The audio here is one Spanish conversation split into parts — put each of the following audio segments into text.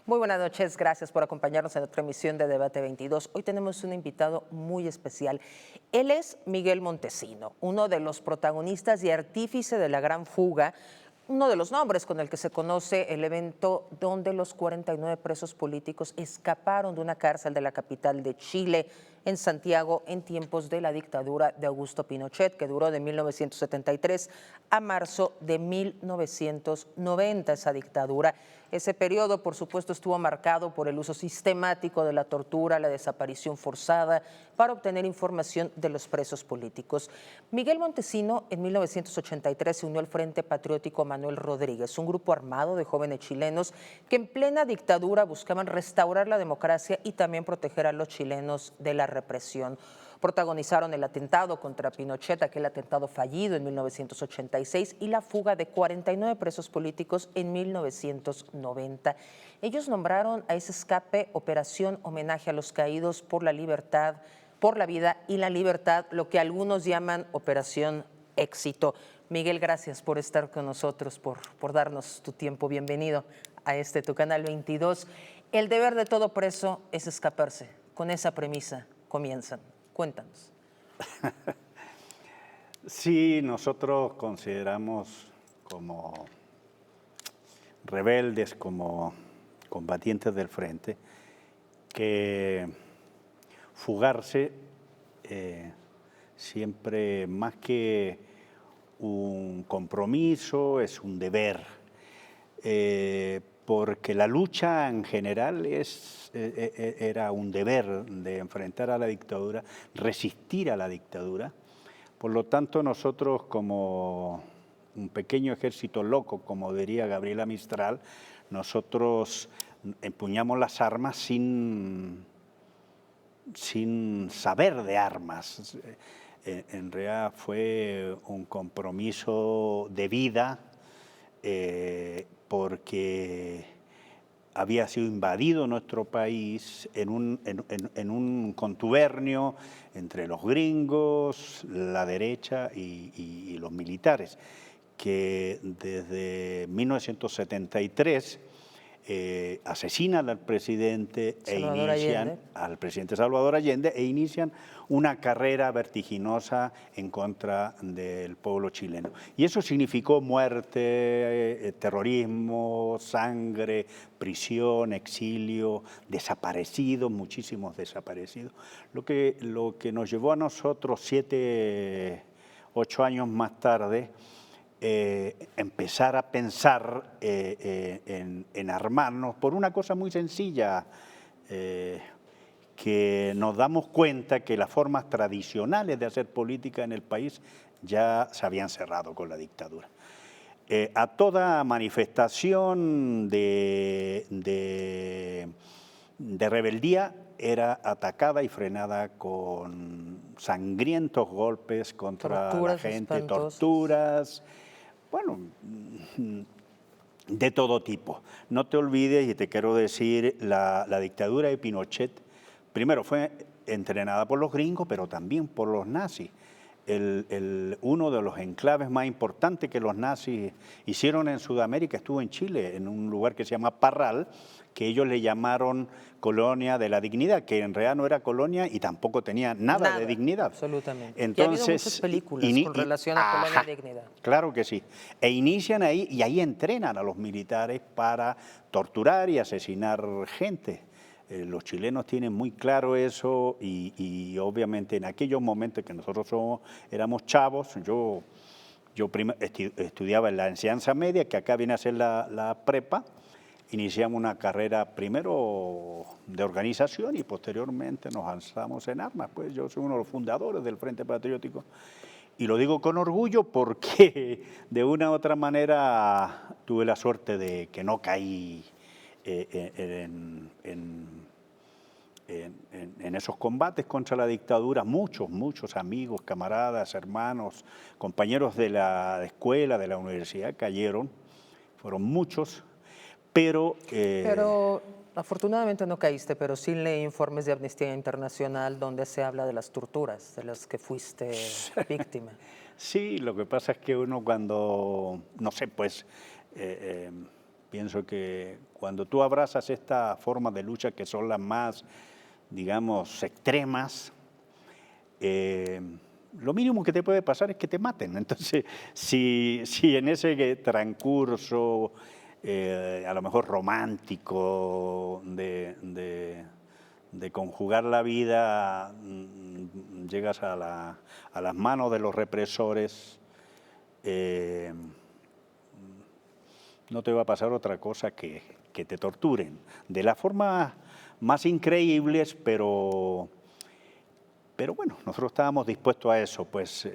Muy buenas noches, gracias por acompañarnos en otra emisión de Debate 22. Hoy tenemos un invitado muy especial. Él es Miguel Montesino, uno de los protagonistas y artífice de la Gran Fuga, uno de los nombres con el que se conoce el evento donde los 49 presos políticos escaparon de una cárcel de la capital de Chile, en Santiago, en tiempos de la dictadura de Augusto Pinochet, que duró de 1973 a marzo de 1990, esa dictadura. Ese periodo, por supuesto, estuvo marcado por el uso sistemático de la tortura, la desaparición forzada, para obtener información de los presos políticos. Miguel Montesino, en 1983, se unió al Frente Patriótico Manuel Rodríguez, un grupo armado de jóvenes chilenos que en plena dictadura buscaban restaurar la democracia y también proteger a los chilenos de la represión. Protagonizaron el atentado contra Pinochet, aquel atentado fallido en 1986, y la fuga de 49 presos políticos en 1990. Ellos nombraron a ese escape Operación Homenaje a los Caídos por la Libertad, por la Vida y la Libertad, lo que algunos llaman Operación Éxito. Miguel, gracias por estar con nosotros, por darnos tu tiempo. Bienvenido a tu canal 22. El deber de todo preso es escaparse. Con esa premisa comienzan. Cuéntanos. Sí, nosotros consideramos como rebeldes, como combatientes del frente, que fugarse siempre, más que un compromiso, es un deber, porque la lucha en general era un deber de enfrentar a la dictadura, resistir a la dictadura. Por lo tanto, nosotros, como un pequeño ejército loco, como diría Gabriela Mistral, nosotros empuñamos las armas sin saber de armas. En realidad fue un compromiso de vida, porque había sido invadido nuestro país en un contubernio entre los gringos, la derecha y los militares, que desde 1973 asesinan al presidente al presidente Salvador Allende e inician una carrera vertiginosa en contra del pueblo chileno. Y eso significó muerte, terrorismo, sangre, prisión, exilio, desaparecidos, muchísimos desaparecidos. Lo que nos llevó a nosotros 7, 8 años más tarde empezar a pensar en armarnos por una cosa muy sencilla, que nos damos cuenta que las formas tradicionales de hacer política en el país ya se habían cerrado con la dictadura. A toda manifestación de rebeldía era atacada y frenada con sangrientos golpes contra la gente, torturas, bueno, de todo tipo. No te olvides, y te quiero decir, la dictadura de Pinochet, primero fue entrenada por los gringos, pero también por los nazis. Uno de los enclaves más importantes que los nazis hicieron en Sudamérica estuvo en Chile, en un lugar que se llama Parral, que ellos le llamaron Colonia de la Dignidad, que en realidad no era colonia y tampoco tenía nada de dignidad. Absolutamente. Entonces, y ha habido muchas películas con relación a Colonia de Dignidad. Claro que sí. E inician ahí, y ahí entrenan a los militares para torturar y asesinar gente. Los chilenos tienen muy claro eso y obviamente en aquellos momentos que nosotros éramos chavos, yo estudiaba en la enseñanza media, que acá viene a ser la prepa. Iniciamos una carrera primero de organización y posteriormente nos lanzamos en armas. Pues yo soy uno de los fundadores del Frente Patriótico y lo digo con orgullo porque de una u otra manera tuve la suerte de que no caí en esos combates contra la dictadura. Muchos amigos, camaradas, hermanos, compañeros de la escuela, de la universidad cayeron, fueron muchos. Pero afortunadamente no caíste, pero sí leí informes de Amnistía Internacional donde se habla de las torturas de las que fuiste víctima. Sí, lo que pasa es que uno cuando, no sé, pues Pienso que cuando tú abrazas esta forma de lucha que son las más, digamos, extremas, lo mínimo que te puede pasar es que te maten. Entonces, si en ese transcurso, a lo mejor romántico, de conjugar la vida, llegas a las manos de los represores, no te va a pasar otra cosa que te torturen. De la forma más increíbles, pero bueno, nosotros estábamos dispuestos a eso. Pues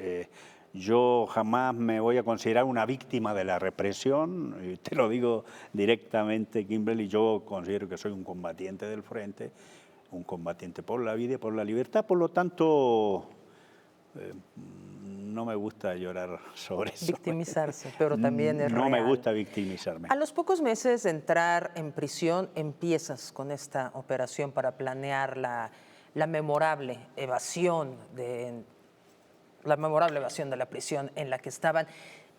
yo jamás me voy a considerar una víctima de la represión, y te lo digo directamente, Kimberly, yo considero que soy un combatiente del frente, un combatiente por la vida y por la libertad, por lo tanto no me gusta llorar sobre eso. Victimizarse, pero también es No real. me gusta victimizarme. A los pocos meses de entrar en prisión, empiezas con esta operación para planear la memorable evasión de la prisión en la que estaban.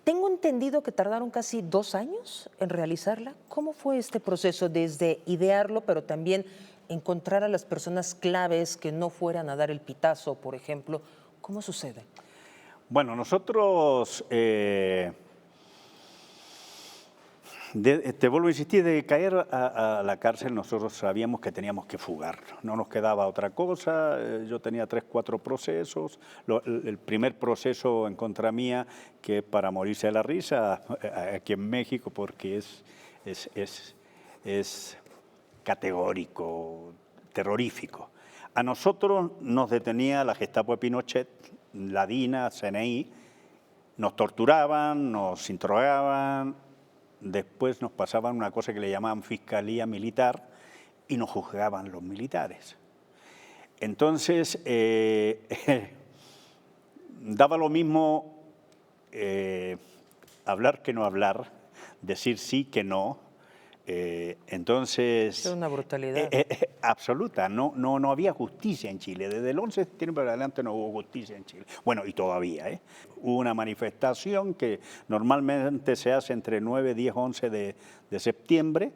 Tengo entendido que tardaron casi 2 años en realizarla. ¿Cómo fue este proceso desde idearlo, pero también encontrar a las personas claves que no fueran a dar el pitazo, por ejemplo? ¿Cómo sucede? Bueno, nosotros, te vuelvo a insistir, de caer a la cárcel nosotros sabíamos que teníamos que fugar, no nos quedaba otra cosa. Yo tenía 3, 4 procesos. El primer proceso en contra mía, que es para morirse de la risa, aquí en México, porque es categórico, terrorífico. A nosotros nos detenía la Gestapo de Pinochet, la DINA, CNI, nos torturaban, nos interrogaban, después nos pasaban una cosa que le llamaban Fiscalía Militar y nos juzgaban los militares. Entonces, daba lo mismo hablar que no hablar, decir sí que no. Entonces, es una brutalidad absoluta. No había justicia en Chile. Desde el 11 de septiembre para adelante no hubo justicia en Chile. Bueno, y todavía. Hubo una manifestación que normalmente se hace entre 9, 10, 11 de septiembre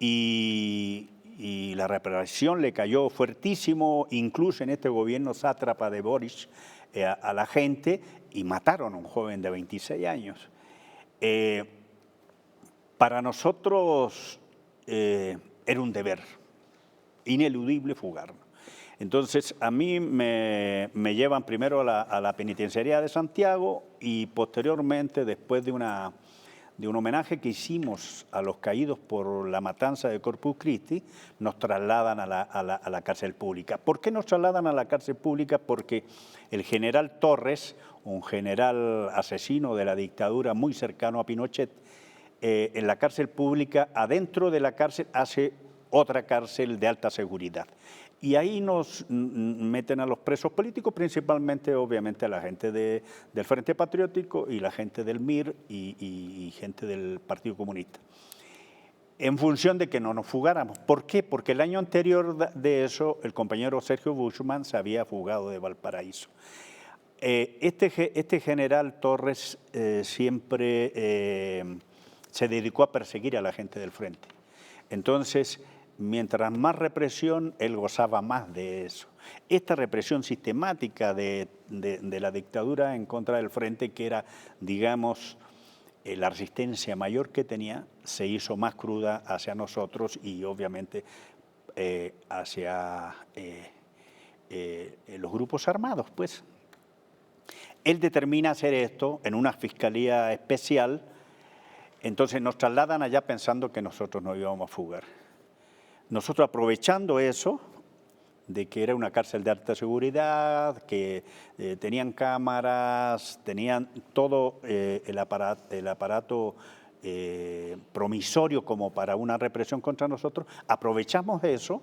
y la represión le cayó fuertísimo, incluso en este gobierno sátrapa de Boris, a la gente, y mataron a un joven de 26 años. Para nosotros era un deber ineludible fugarnos. Entonces, a mí me llevan primero a la penitenciaría de Santiago y posteriormente, después de un homenaje que hicimos a los caídos por la matanza de Corpus Christi, nos trasladan a la cárcel pública. ¿Por qué nos trasladan a la cárcel pública? Porque el general Torres, un general asesino de la dictadura muy cercano a Pinochet, en la cárcel pública, adentro de la cárcel, hace otra cárcel de alta seguridad. Y ahí nos meten a los presos políticos, principalmente, obviamente, a la gente del Frente Patriótico y la gente del MIR y gente del Partido Comunista, en función de que no nos fugáramos. ¿Por qué? Porque el año anterior de eso, el compañero Sergio Buschmann se había fugado de Valparaíso. Este general Torres siempre se dedicó a perseguir a la gente del frente. Entonces, mientras más represión, él gozaba más de eso. Esta represión sistemática de la dictadura en contra del frente, que era, digamos, la resistencia mayor que tenía, se hizo más cruda hacia nosotros y obviamente hacia los grupos armados, pues. Él determina hacer esto en una fiscalía especial. Entonces nos trasladan allá pensando que nosotros nos íbamos a fugar. Nosotros, aprovechando eso, de que era una cárcel de alta seguridad, que tenían cámaras, tenían todo el aparato promisorio como para una represión contra nosotros, aprovechamos eso,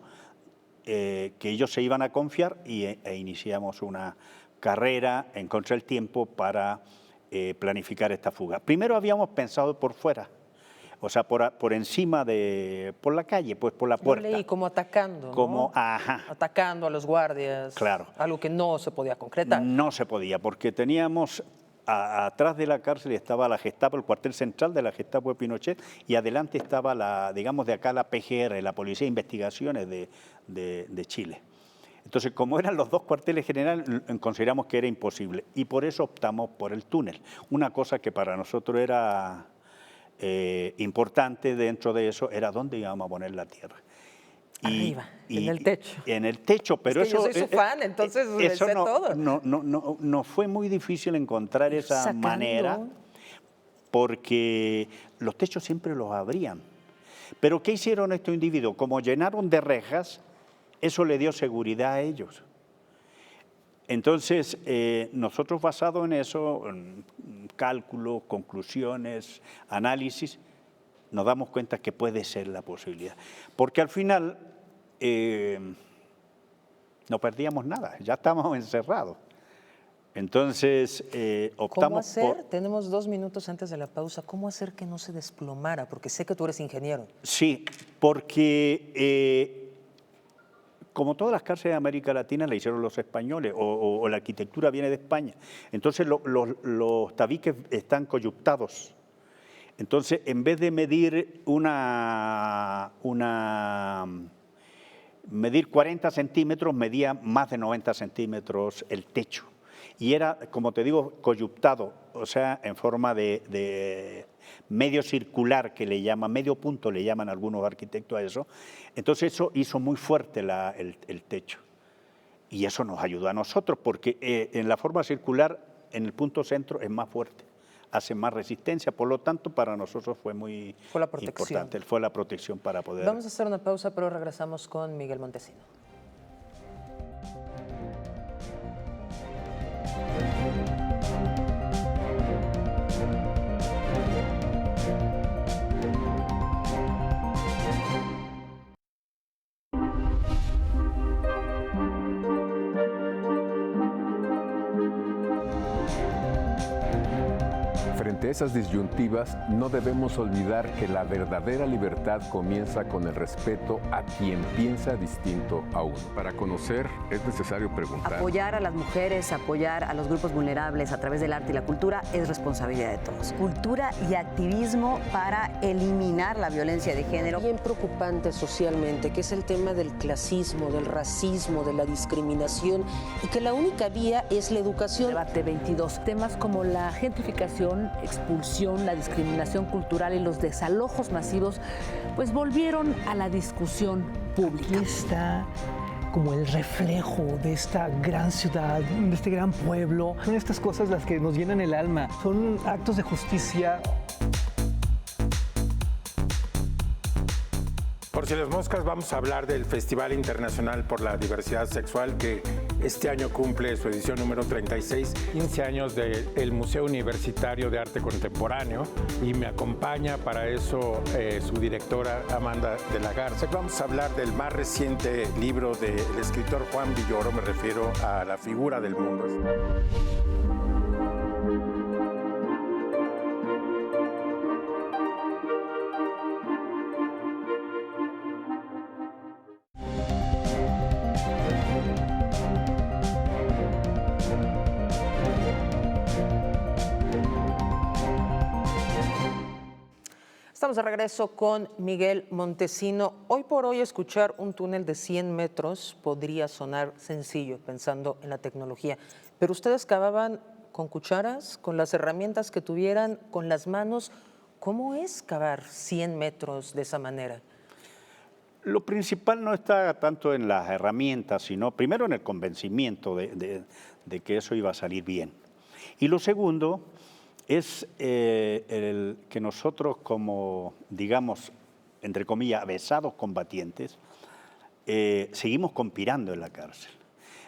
que ellos se iban a confiar e iniciamos una carrera en contra del tiempo para planificar esta fuga. Primero habíamos pensado por fuera, o sea, por encima por la calle, pues por la puerta. Yo leí como atacando, ¿no? Atacando a los guardias. Claro. Algo que no se podía concretar. No se podía, porque teníamos atrás de la cárcel estaba la Gestapo, el cuartel central de la Gestapo de Pinochet, y adelante estaba digamos de acá la PGR, la Policía de Investigaciones de Chile. Entonces, como eran los dos cuarteles generales, consideramos que era imposible y por eso optamos por el túnel. Una cosa que para nosotros era importante dentro de eso era dónde íbamos a poner la tierra. Arriba, en el techo. En el techo, pero es que eso... yo soy su fan, entonces eso sé todo. No fue muy difícil encontrar esa manera, porque los techos siempre los abrían. Pero ¿qué hicieron estos individuos? Como llenaron de rejas, eso le dio seguridad a ellos. Entonces, nosotros basados en eso, en cálculos, conclusiones, análisis, nos damos cuenta que puede ser la posibilidad. Porque al final no perdíamos nada, ya estábamos encerrados. Entonces, optamos ¿Cómo hacer? Tenemos 2 minutos antes de la pausa. ¿Cómo hacer que no se desplomara? Porque sé que tú eres ingeniero. Sí, porque como todas las cárceles de América Latina la hicieron los españoles o la arquitectura viene de España. Entonces los tabiques están coyuntados. Entonces, en vez de medir medir 40 centímetros, medía más de 90 centímetros el techo. Y era, como te digo, coyuntado, o sea, en forma de medio circular, que le llaman, medio punto le llaman algunos arquitectos a eso. Entonces eso hizo muy fuerte el techo. Y eso nos ayudó a nosotros, porque en la forma circular, en el punto centro, es más fuerte, hace más resistencia. Por lo tanto, para nosotros fue muy importante. Fue la protección para poder... Vamos a hacer una pausa, pero regresamos con Miguel Montesino. Frente a esas disyuntivas, no debemos olvidar que la verdadera libertad comienza con el respeto a quien piensa distinto a uno. Para conocer es necesario preguntar. Apoyar a las mujeres, apoyar a los grupos vulnerables a través del arte y la cultura es responsabilidad de todos. Cultura y activismo para eliminar la violencia de género. Bien preocupante socialmente, que es el tema del clasismo, del racismo, de la discriminación, y que la única vía es la educación. Debate 22. Temas como la gentrificación, expulsión, la discriminación cultural y los desalojos masivos, pues volvieron a la discusión pública. Aquí está como el reflejo de esta gran ciudad, de este gran pueblo. Son estas cosas las que nos llenan el alma. Son actos de justicia. Por si las moscas, vamos a hablar del Festival Internacional por la Diversidad Sexual, que este año cumple su edición número 36, 15 años del Museo Universitario de Arte Contemporáneo, y me acompaña para eso su directora Amanda de la Garza. Vamos a hablar del más reciente libro del escritor Juan Villoro, me refiero a La figura del mundo. Estamos de regreso con Miguel Montesino. Hoy por hoy escuchar un túnel de 100 metros podría sonar sencillo pensando en la tecnología, pero ustedes cavaban con cucharas, con las herramientas que tuvieran, con las manos. ¿Cómo es cavar 100 metros de esa manera? Lo principal no está tanto en las herramientas, sino primero en el convencimiento de que eso iba a salir bien. Y lo segundo es el que nosotros como, digamos, entre comillas, avesados combatientes, seguimos conspirando en la cárcel.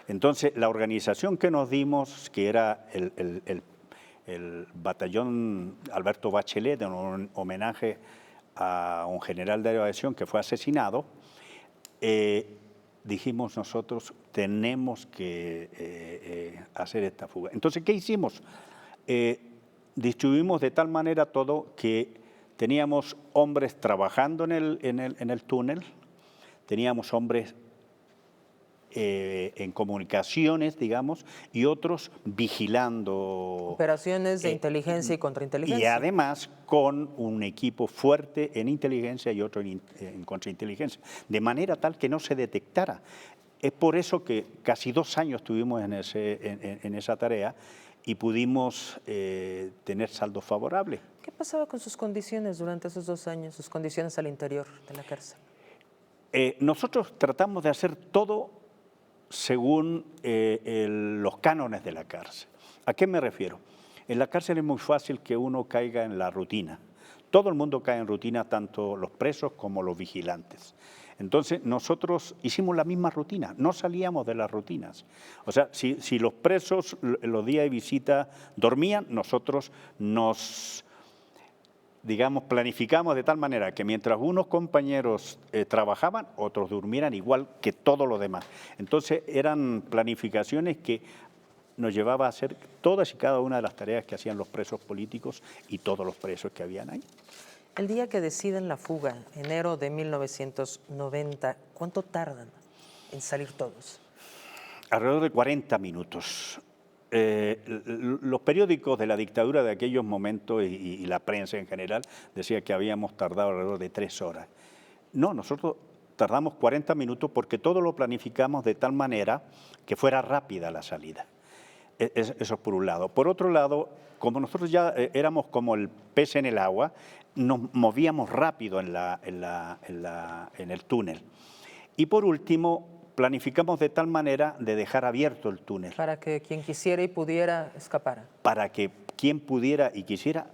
Entonces, la organización que nos dimos, que era el batallón Alberto Bachelet, en un homenaje a un general de aviación que fue asesinado, dijimos nosotros, tenemos que hacer esta fuga. Entonces, ¿qué hicimos? Distribuimos de tal manera todo que teníamos hombres trabajando en el túnel, teníamos hombres en comunicaciones, digamos, y otros vigilando. Operaciones de inteligencia y contrainteligencia. Y además con un equipo fuerte en inteligencia y otro en contrainteligencia, de manera tal que no se detectara. Es por eso que casi 2 años estuvimos en esa tarea y pudimos tener saldos favorables. ¿Qué pasaba con sus condiciones durante esos 2 años, sus condiciones al interior de la cárcel? Nosotros tratamos de hacer todo según los cánones de la cárcel. ¿A qué me refiero? En la cárcel es muy fácil que uno caiga en la rutina. Todo el mundo cae en rutina, tanto los presos como los vigilantes. Entonces nosotros hicimos la misma rutina, no salíamos de las rutinas. O sea, si los presos los días de visita dormían, nosotros nos, digamos, planificamos de tal manera que mientras unos compañeros trabajaban, otros durmieran igual que todos los demás. Entonces eran planificaciones que nos llevaba a hacer todas y cada una de las tareas que hacían los presos políticos y todos los presos que habían ahí. El día que deciden la fuga, enero de 1990, ¿cuánto tardan en salir todos? Alrededor de 40 minutos. Los periódicos de la dictadura de aquellos momentos y la prensa en general decía que habíamos tardado alrededor de 3 horas. No, nosotros tardamos 40 minutos porque todo lo planificamos de tal manera que fuera rápida la salida. Eso por un lado. Por otro lado, como nosotros ya éramos como el pez en el agua, nos movíamos rápido en el túnel. Y por último, planificamos de tal manera de dejar abierto el túnel. Para que quien quisiera y pudiera escapara. Para que quien pudiera y quisiera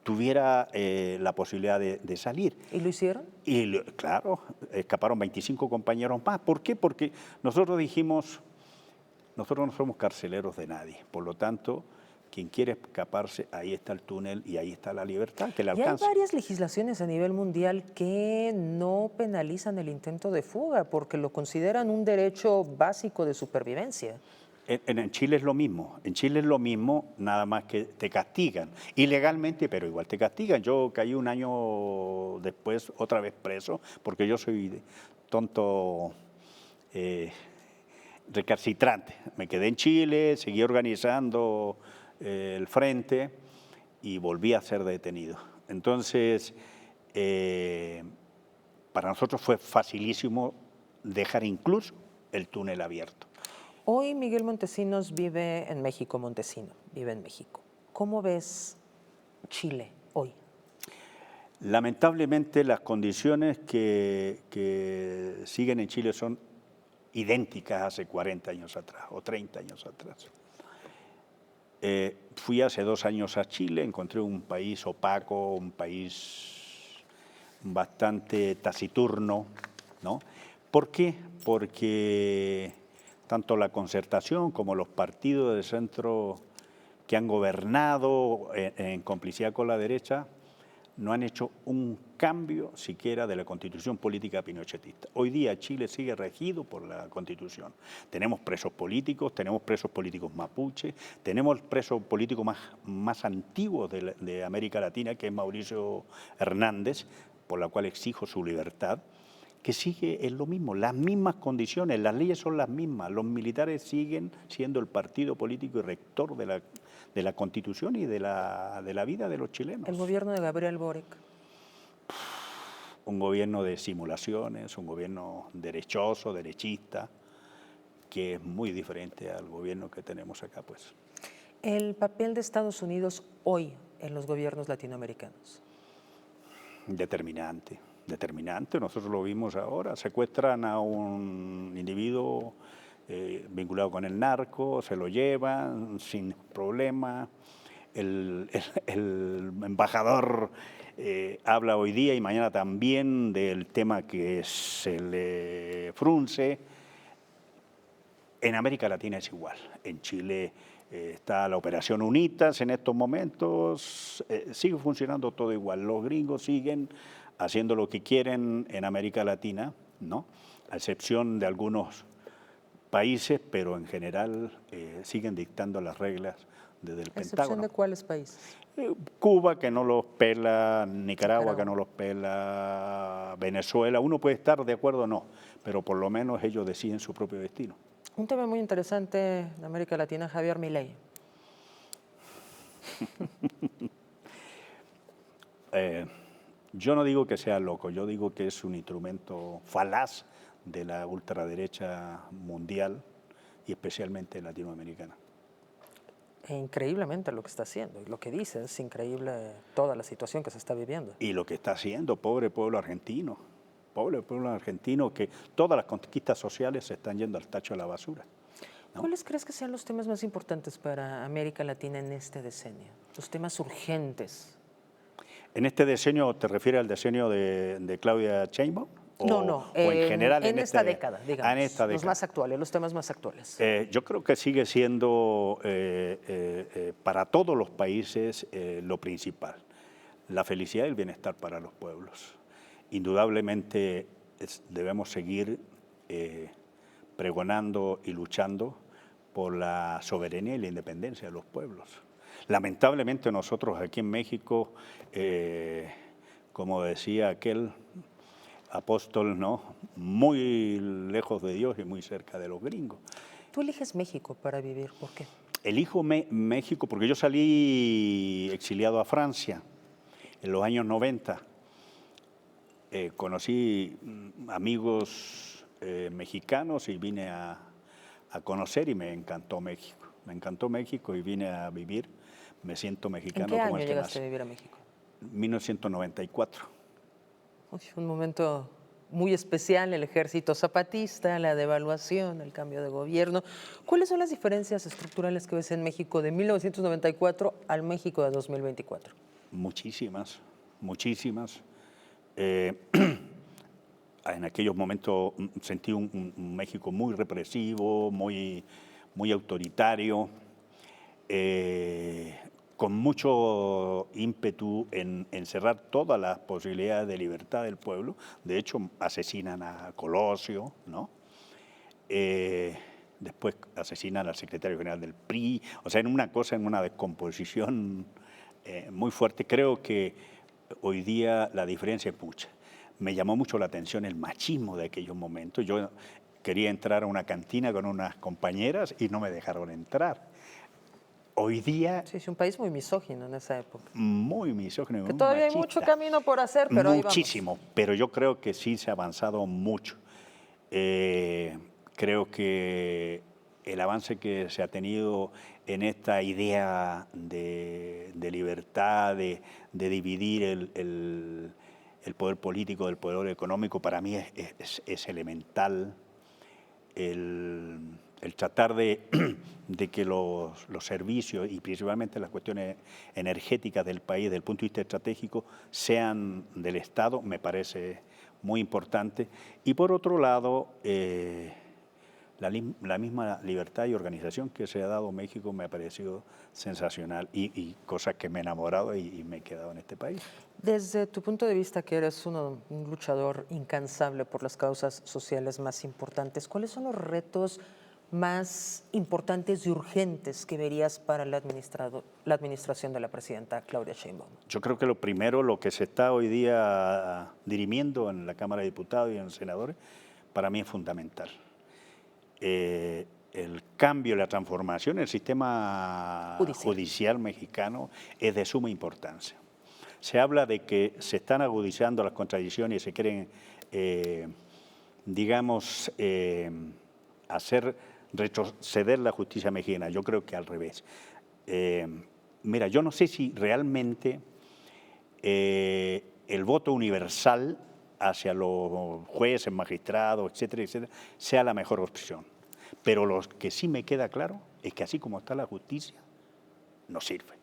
tuviera la posibilidad de salir. ¿Y lo hicieron? Y claro, escaparon 25 compañeros más. ¿Por qué? Porque nosotros dijimos, nosotros no somos carceleros de nadie, por lo tanto, quien quiere escaparse, ahí está el túnel y ahí está la libertad que le alcanza. Y hay varias legislaciones a nivel mundial que no penalizan el intento de fuga porque lo consideran un derecho básico de supervivencia. En Chile es lo mismo, nada más que te castigan, ilegalmente, pero igual te castigan. Yo caí 1 año después otra vez preso, porque yo soy tonto recalcitrante. Me quedé en Chile, seguí organizando el frente y volví a ser detenido. Entonces, para nosotros fue facilísimo dejar incluso el túnel abierto. Hoy Miguel Montesinos vive en México, Montesino vive en México. ¿Cómo ves Chile hoy? Lamentablemente las condiciones que siguen en Chile son idénticas hace 40 años atrás o 30 años atrás. Fui hace 2 años a Chile, encontré un país opaco, un país bastante taciturno, ¿no? ¿Por qué? Porque tanto la concertación como los partidos de centro que han gobernado en complicidad con la derecha no han hecho un cambio siquiera de la constitución política pinochetista. Hoy día Chile sigue regido por la constitución. Tenemos presos políticos mapuche, tenemos el preso político más antiguo de América Latina, que es Mauricio Hernández, por la cual exijo su libertad, que sigue en lo mismo, las mismas condiciones, las leyes son las mismas, los militares siguen siendo el partido político y rector de la Constitución y de la vida de los chilenos. ¿El gobierno de Gabriel Boric? Un gobierno de simulaciones, un gobierno derechoso, derechista, que es muy diferente al gobierno que tenemos acá, pues. ¿El papel de Estados Unidos hoy en los gobiernos latinoamericanos? Determinante. Nosotros lo vimos ahora, secuestran a un individuo vinculado con el narco, se lo llevan sin problema, el embajador habla hoy día y mañana también del tema que se le frunce. En América Latina es igual, en Chile está la operación UNITAS en estos momentos, sigue funcionando todo igual, los gringos siguen haciendo lo que quieren en América Latina, ¿no? A excepción de algunos países, pero en general siguen dictando las reglas desde el ¿A excepción Pentágono. de cuáles países? Cuba, que no los pela, Nicaragua, que no los pela, Venezuela. Uno puede estar de acuerdo o no, pero por lo menos ellos deciden su propio destino. Un tema muy interesante de América Latina, Javier Milei. Yo no digo que sea loco, yo digo que es un instrumento falaz de la ultraderecha mundial y especialmente latinoamericana. E increíblemente lo que está haciendo, y lo que dice es increíble toda la situación que se está viviendo. Y lo que está haciendo, pobre pueblo argentino, que todas las conquistas sociales se están yendo al tacho de la basura. ¿No? ¿Cuáles crees que sean los temas más importantes para América Latina en este decenio? Los temas urgentes. ¿En este decenio te refieres al decenio de Claudia Sheinbaum? No, o en general en esta década, digamos, en esta década. los más actuales, los temas más actuales. Yo creo que sigue siendo para todos los países lo principal, la felicidad y el bienestar para los pueblos. Indudablemente debemos seguir pregonando y luchando por la soberanía y la independencia de los pueblos. Lamentablemente nosotros aquí en México, como decía aquel apóstol, ¿no?, muy lejos de Dios y muy cerca de los gringos. ¿Tú eliges México para vivir? ¿Por qué? Elijo México porque yo salí exiliado a Francia en los años 90. Conocí amigos mexicanos y vine a conocer y me encantó México. Me encantó México y vine a vivir. Me siento mexicano. ¿En qué como año el que llegaste nace. a vivir a México? 1994. Uy, un momento muy especial, el ejército zapatista, la devaluación, el cambio de gobierno. ¿Cuáles son las diferencias estructurales que ves en México de 1994 al México de 2024? Muchísimas, muchísimas. En aquellos momentos sentí un México muy represivo, muy autoritario, con mucho ímpetu en cerrar todas las posibilidades de libertad del pueblo. De hecho, asesinan a Colosio, ¿no? Después asesinan al secretario general del PRI. O sea, en una descomposición muy fuerte. Creo que hoy día la diferencia es mucha. Me llamó mucho la atención el machismo de aquellos momentos. Yo quería entrar a una cantina con unas compañeras y no me dejaron entrar. Hoy día... Sí, es un país muy misógino en esa época. Muy misógino. Que muy todavía machista. hay mucho camino por hacer, pero ahí vamos. Muchísimo, pero yo creo que sí se ha avanzado mucho. Creo que el avance que se ha tenido en esta idea de libertad, de dividir el poder político del poder económico, para mí es elemental. El tratar de que los servicios y principalmente las cuestiones energéticas del país, desde el punto de vista estratégico, sean del Estado, me parece muy importante. Y por otro lado, la misma libertad y organización que se ha dado México me ha parecido sensacional y cosas que me he enamorado y me he quedado en este país. Desde tu punto de vista, que eres un luchador incansable por las causas sociales más importantes, ¿cuáles son los retos más importantes y urgentes que verías para la administración de la presidenta Claudia Sheinbaum? Yo creo que lo primero, lo que se está hoy día dirimiendo en la Cámara de Diputados y en los senadores, para mí es fundamental. El cambio, la transformación en el sistema judicial mexicano es de suma importancia. Se habla de que se están agudizando las contradicciones y se quieren, hacer retroceder la justicia mexicana. Yo creo que al revés. Mira, yo no sé si realmente el voto universal hacia los jueces, magistrados, etcétera, etcétera, sea la mejor opción. Pero lo que sí me queda claro es que así como está la justicia, no sirve.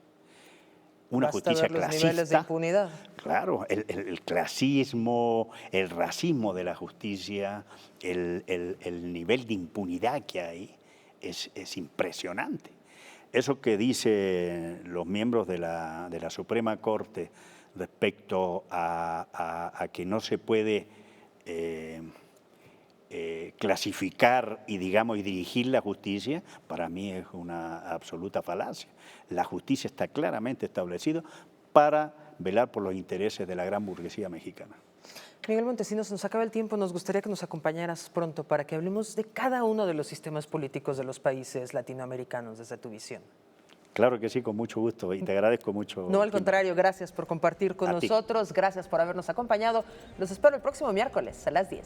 Una justicia clasista. Los niveles de impunidad. Claro, el clasismo, el racismo de la justicia, el nivel de impunidad que hay es impresionante. Eso que dicen los miembros de la Suprema Corte respecto a que no se puede clasificar y, digamos, y dirigir la justicia, para mí es una absoluta falacia. La justicia está claramente establecida para velar por los intereses de la gran burguesía mexicana. Miguel Montesinos, nos acaba el tiempo, nos gustaría que nos acompañaras pronto para que hablemos de cada uno de los sistemas políticos de los países latinoamericanos desde tu visión. Claro que sí, con mucho gusto y te agradezco mucho. No, al contrario, gracias por compartir con A ti. nosotros, gracias por habernos acompañado. Los espero el próximo miércoles a las 10.